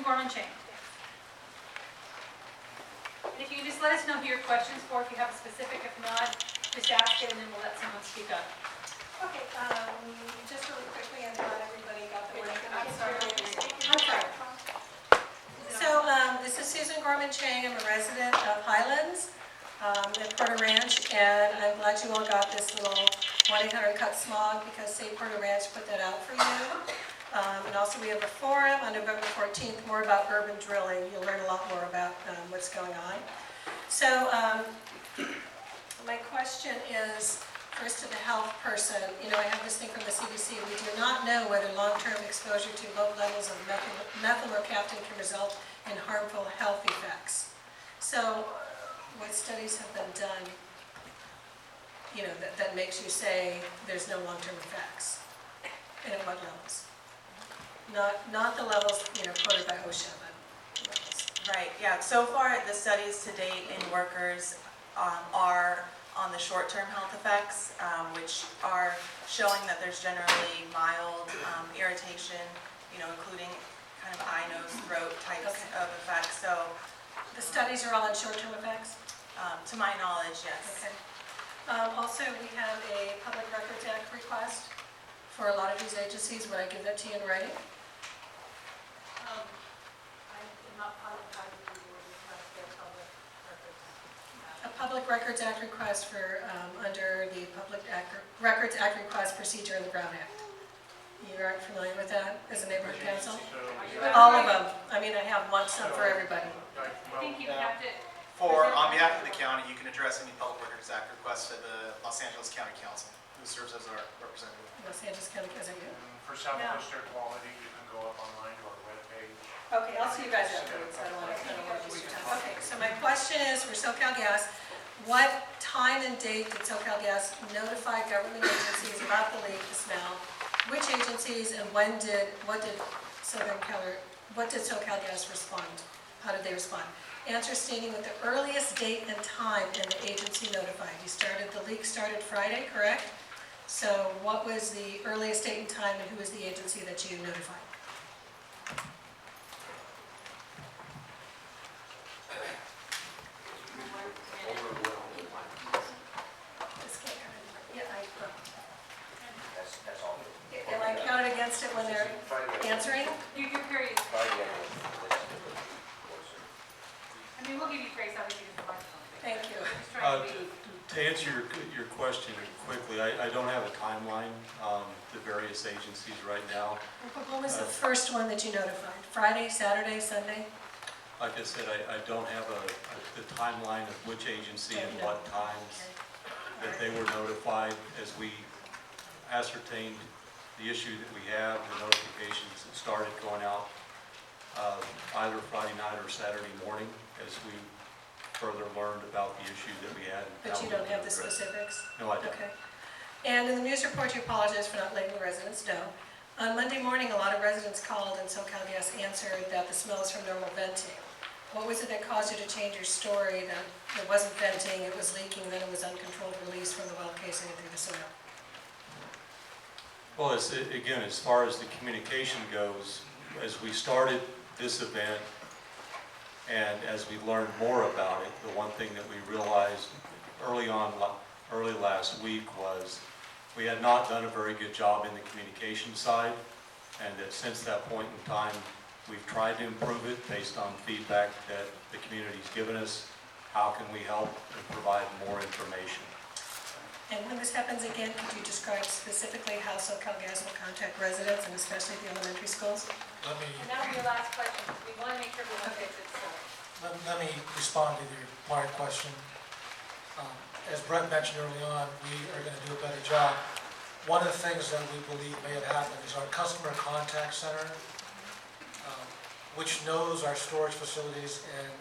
Susan Gorman-Chang. And if you can just let us know who your questions for, if you have a specific, if not, just ask it and then we'll let someone speak up. Okay, just really quickly, and not everybody got the link. I'm sorry. So, this is Susan Gorman-Chang. I'm a resident of Highlands in Porter Ranch, and I'm glad you all got this little 1-800-CUT-SMOG because St. Porter Ranch put that out for you. And also we have a forum on November 14th, more about urban drilling. You'll learn a lot more about what's going on. So, my question is, first to the health person. You know, I have this thing from the CDC. We do not know whether long-term exposure to low levels of methylmercaptan can result in harmful health effects. So, what studies have been done, you know, that makes you say there's no long-term effects? And at what levels? Not the levels, you know, quoted by OSHA, but levels. Right, yeah. So far, the studies to date in workers are on the short-term health effects, which are showing that there's generally mild irritation, you know, including kind of eye, nose, throat types of effects. So the studies are all on short-term effects? To my knowledge, yes. Okay. Also, we have a Public Records Act request for a lot of these agencies. Would I give that to you in writing? I'm not positive how you would request their public records. A Public Records Act request for, under the Records Act request procedure in the Brown Act. You aren't familiar with that as a neighborhood council? All of them. I mean, I have some for everybody. I think you have to. On behalf of the county, you can address any Public Records Act requests to the Los Angeles County Council, who serves as our representative. Los Angeles County, is it you? For South Coast Air Quality, you can go up online to our webpage. Okay, I'll see you guys afterwards. I don't want to waste your time. Okay, so my question is for SoCalGas, what time and date did SoCalGas notify government agencies about the leak, the smell? Which agencies and what did SoCalGas respond? How did they respond? Answer stating with the earliest date and time and the agency notified. The leak started Friday, correct? So what was the earliest date and time and who was the agency that you notified? Am I counted against it when they're answering? Your period. I mean, we'll give you grace, obviously, just the microphone. Thank you. Just trying to be. To answer your question quickly, I don't have a timeline to various agencies right now. What was the first one that you notified? Friday, Saturday, Sunday? Like I said, I don't have the timeline of which agency and what times that they were notified. As we ascertained the issue that we have, the notifications that started going out either Friday night or Saturday morning as we further learned about the issue that we had. But you don't have the specifics? No, I don't. Okay. And in the news report, you apologize for not letting the residents know. On Monday morning, a lot of residents called and SoCalGas answered that the smell is from normal venting. What was it that caused you to change your story that it wasn't venting, it was leaking, then it was uncontrolled release from the well casing through the soil? Well, again, as far as the communication goes, as we started this event and as we learned more about it, the one thing that we realized early last week was we had not done a very good job in the communication side, and that since that point in time, we've tried to improve it based on feedback that the community's given us. How can we help and provide more information? And when this happens again, could you describe specifically how SoCalGas will contact residents and especially the elementary schools? And that'll be your last question. We want to make sure we don't fix it, so. Let me respond to your prior question. As Brett mentioned early on, we are going to do a better job. One of the things that we believe may have happened is our customer contact center, which knows our storage facilities, and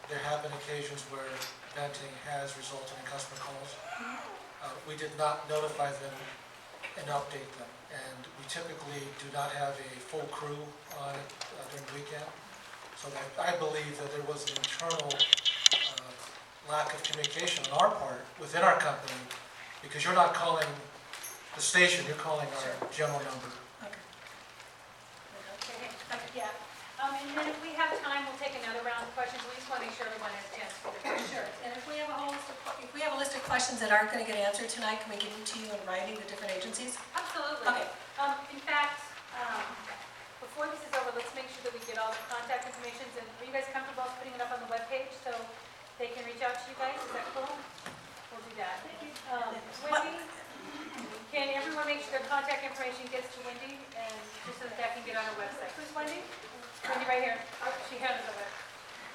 there have been occasions where venting has resulted in customer calls. We did not notify them and update them, and we typically do not have a full crew on it during the weekend. So I believe that there was an internal lack of communication on our part within our company, because you're not calling the station, you're calling our general number. Okay. Okay. Yeah. And then if we have time, we'll take another round of questions. We just want to make sure everyone has a chance for the questions. Sure, and if we have a list of questions that aren't going to get answered tonight, can we give them to you in writing, the different agencies? Absolutely. Okay. In fact, before this is over, let's make sure that we get all the contact information. And are you guys comfortable putting it up on the webpage so they can reach out to you guys? Is that cool? We'll do that. Wendy, can everyone make sure their contact information gets to Wendy and just so that that can get on our website? Who's Wendy? Wendy right here. Oh, she handed it over.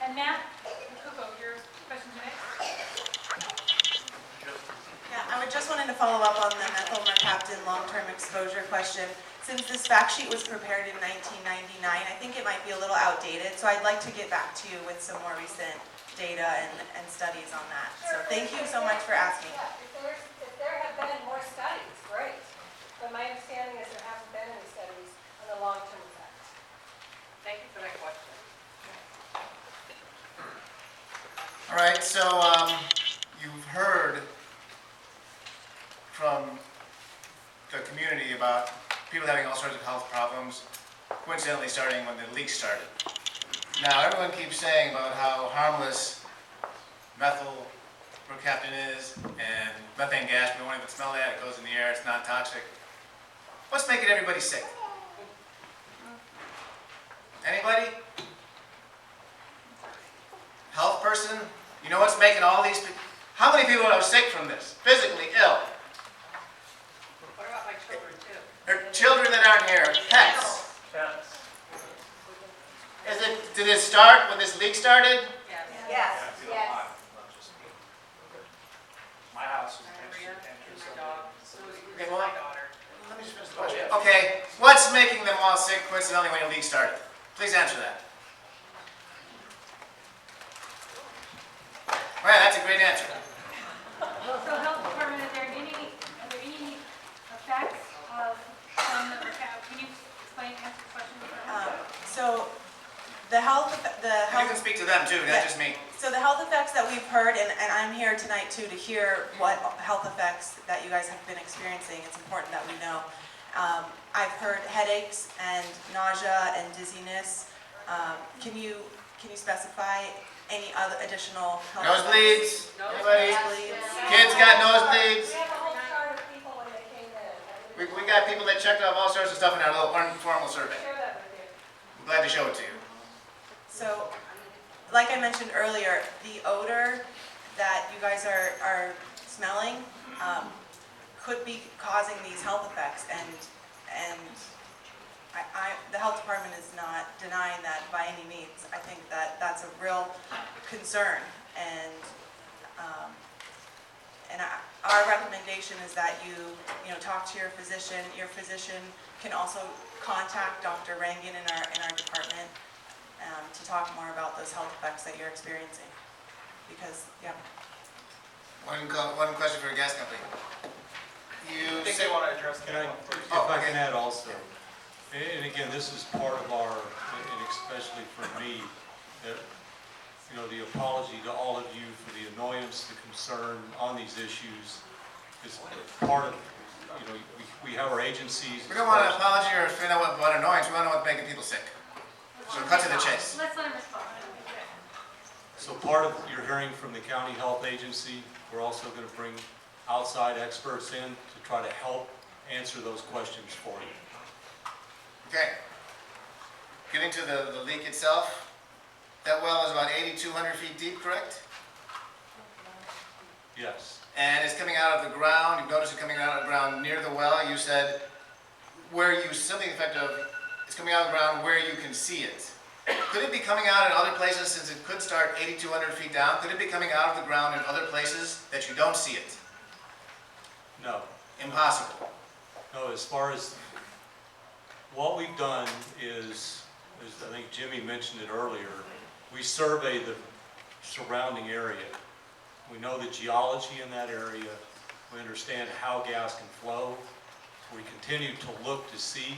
And Matt and Coco, your questions are next. Yeah, I just wanted to follow up on the methyl mercaptan long-term exposure question. Since this fact sheet was prepared in 1999, I think it might be a little outdated, so I'd like to get back to you with some more recent data and studies on that. So thank you so much for asking. Yeah, if there have been more studies, great. But my understanding is there haven't been any studies on the long-term effects. Thank you for that question. All right, so you've heard from the community about people having all sorts of health problems, coincidentally starting when the leak started. Now, everyone keeps saying about how harmless methyl mercaptan is, and methane gas, we don't even smell that, it goes in the air, it's not toxic. What's making everybody sick? Anybody? Health person? You know what's making all these people? How many people are sick from this? Physically ill? What about my children too? There are children that aren't here, pets. Did it start when this leak started? Yes. Yes. My house is Maria next and to my dog, Okay, well, my daughter. let me just finish the question. Okay, what's making them all sick coincidentally when the leak started? Please answer that. All right, that's a great answer. So health department, are there any effects of some that were found? Can you explain, answer the question? So the health, And you can speak to them too, not just me. So the health effects that we've heard, and I'm here tonight too to hear what health effects that you guys have been experiencing. It's important that we know. I've heard headaches and nausea and dizziness. Can you specify any other additional health Nosebleeds? Anybody? Nosebleeds. Kids got nosebleeds? We have a whole chart of people when they came in. We got people that checked off all sorts of stuff in our little informal survey. Share that with you. I'm glad to show it to you. So, like I mentioned earlier, the odor that you guys are smelling could be causing these health effects, and the health department is not denying that by any means. I think that that's a real concern, and our recommendation is that you talk to your physician. Your physician can also contact Dr. Rangan in our department to talk more about those health effects that you're experiencing. Because, yeah. One question for a gas company. You I think said, they want to address Can I, that one first. if I can add also, and again, this is part of our, and especially for me, that, the apology to all of you for the annoyance, the concern on these issues is part of, we have our agencies. we don't want an apology or find out about annoyance, we want to know what's making people sick. So cut to the chase. Let's let him respond. So part of, you're hearing from the county health agency, we're also going to bring outside experts in to try to help answer those questions for you. Okay. Getting to the leak itself, that well is about 8,200 feet deep, correct? Yes. And it's coming out of the ground, you've noticed it coming out of the ground near the well. You said something effective, it's coming out of the ground where you can see it. Could it be coming out in other places, since it could start 8,200 feet down? Could it be coming out of the ground in other places that you don't see it? No. Impossible. No, as far as what we've done is I think Jimmy mentioned it earlier, we survey the surrounding area. We know the geology in that area. We understand how gas can flow. We continue to look to see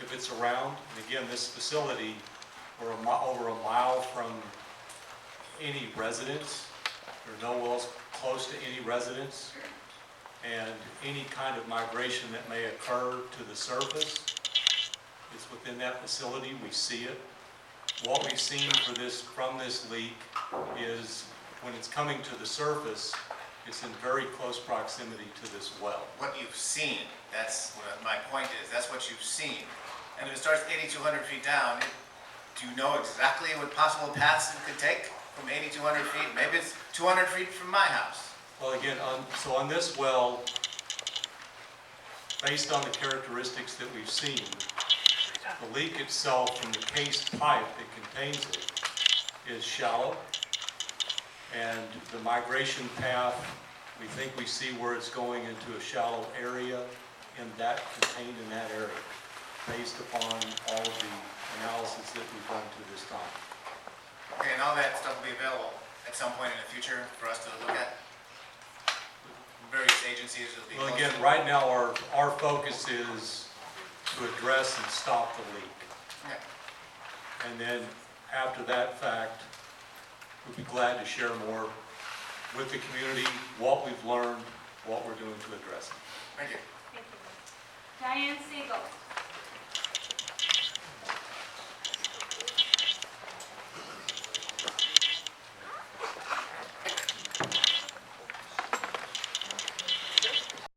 if it's around. And again, this facility, we're over a mile from any residence. There are no wells close to any residence. And any kind of migration that may occur to the surface, it's within that facility. We see it. what we've seen from this leak is when it's coming to the surface, it's in very close proximity to this well. What you've seen, that's what my point is, that's what you've seen. And if it starts 8,200 feet down, do you know exactly what possible paths it could take from 8,200 feet? Maybe it's 200 feet from my house. Well, again, so on this well, based on the characteristics that we've seen, the leak itself from the cased pipe that contains it is shallow. And the migration path, we think we see where it's going into a shallow area contained in that area, based upon all of the analysis that we've done to this time. Okay, and all that stuff will be available at some point in the future for us to look at? Various agencies will be. Well, again, right now, our focus is to address and stop the leak. Okay. And then, after that fact, we'd be glad to share more with the community, what we've learned, what we're doing to address it. Thank you. Thank you. Diane Siegel.